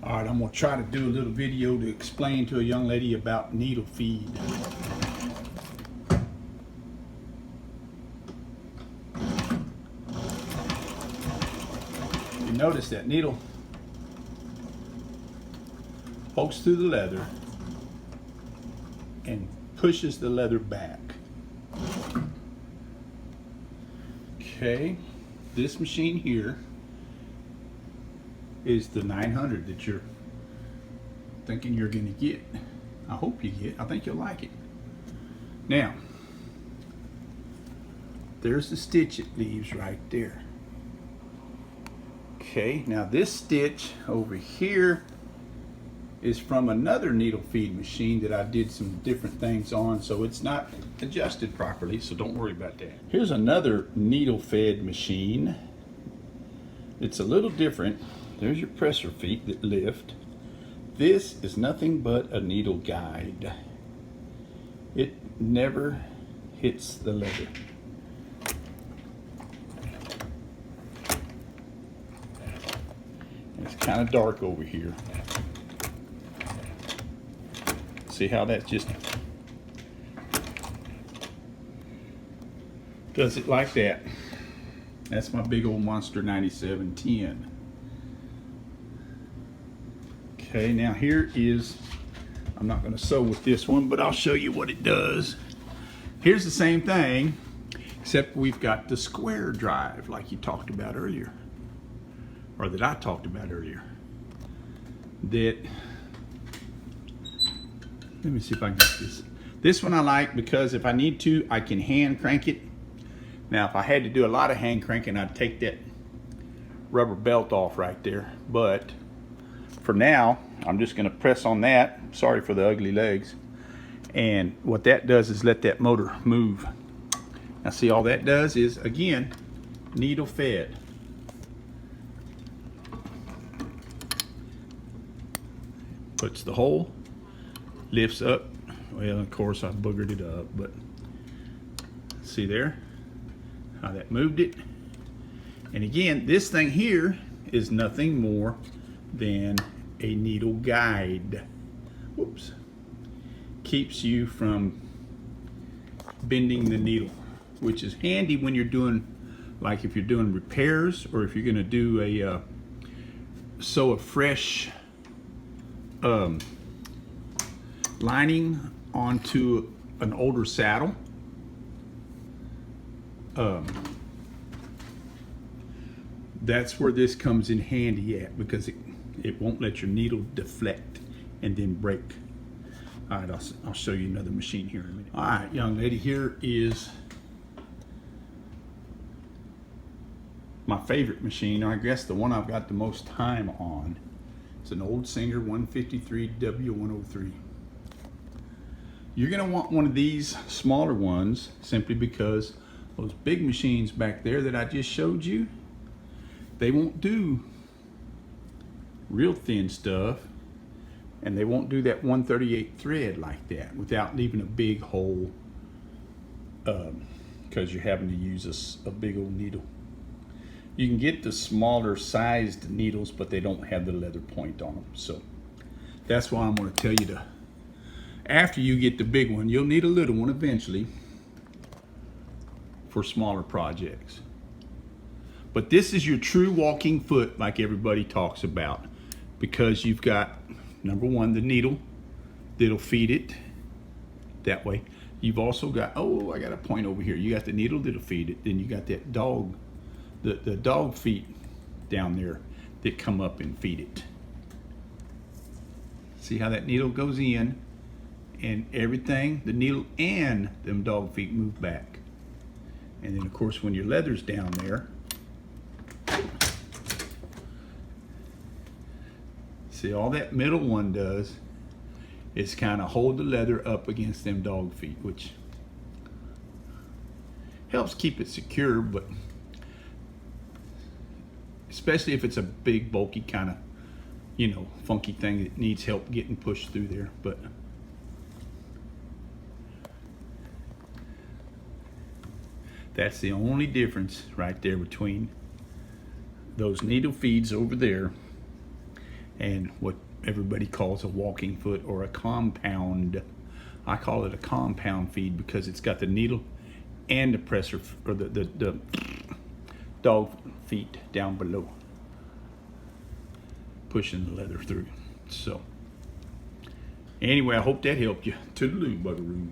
All right, I'm gonna try to do a little video to explain to a young lady about needle feed. You notice that needle pokes through the leather and pushes the leather back. Okay, this machine here is the 900 that you're thinking you're going to get. I hope you get. I think you'll like it. Now, there's the stitch it leaves right there. Okay, now this stitch over here is from another needle feed machine that I did some different things on, so it's not adjusted properly, so don't worry about that. Here's another needle fed machine. It's a little different. There's your presser feet that lift. This is nothing but a needle guide. It never hits the leather. It's kind of dark over here. See how that just does it like that. That's my big old Monster 9710. Okay, now here is, I'm not going to sew with this one, but I'll show you what it does. Here's the same thing, except we've got the square drive like you talked about earlier, or that I talked about earlier. That, let me see if I can get this. This one I like because if I need to, I can hand crank it. Now, if I had to do a lot of hand cranking, I'd take that rubber belt off right there. But for now, I'm just going to press on that. Sorry for the ugly legs. And what that does is let that motor move. Now, see, all that does is, again, needle fed. Puts the hole, lifts up. Well, of course, I boogered it up, but see there how that moved it. And again, this thing here is nothing more than a needle guide. Whoops. Keeps you from bending the needle, which is handy when you're doing, like if you're doing repairs, or if you're going to do a sew a fresh lining onto an older saddle. That's where this comes in handy at, because it won't let your needle deflect and then break. All right, I'll show you another machine here in a minute. All right, young lady, here is my favorite machine, or I guess the one I've got the most time on. It's an old Singer 153 W103. You're gonna want one of these smaller ones simply because those big machines back there that I just showed you, they won't do real thin stuff, and they won't do that 138 thread like that without leaving a big hole, because you're having to use a big old needle. You can get the smaller sized needles, but they don't have the leather point on them. So that's why I'm going to tell you to, after you get the big one, you'll need a little one eventually for smaller projects. But this is your true walking foot, like everybody talks about, because you've got, number one, the needle that'll feed it that way. You've also got, oh, I got a point over here. You got the needle that'll feed it. Then you got that dog, the dog feet down there that come up and feed it. See how that needle goes in, and everything, the needle and them dog feet move back. And then of course when your leather's down there, see, all that middle one does is kind of hold the leather up against them dog feet, which helps keep it secure, but especially if it's a big, bulky kind of, you know, funky thing that needs help getting pushed through there. But that's the only difference right there between those needle feeds over there and what everybody calls a walking foot or a compound. I call it a compound feed because it's got the needle and the presser, or the dog feet down below, pushing the leather through. So anyway, I hope that helped you. Toodaloo, buckaroo.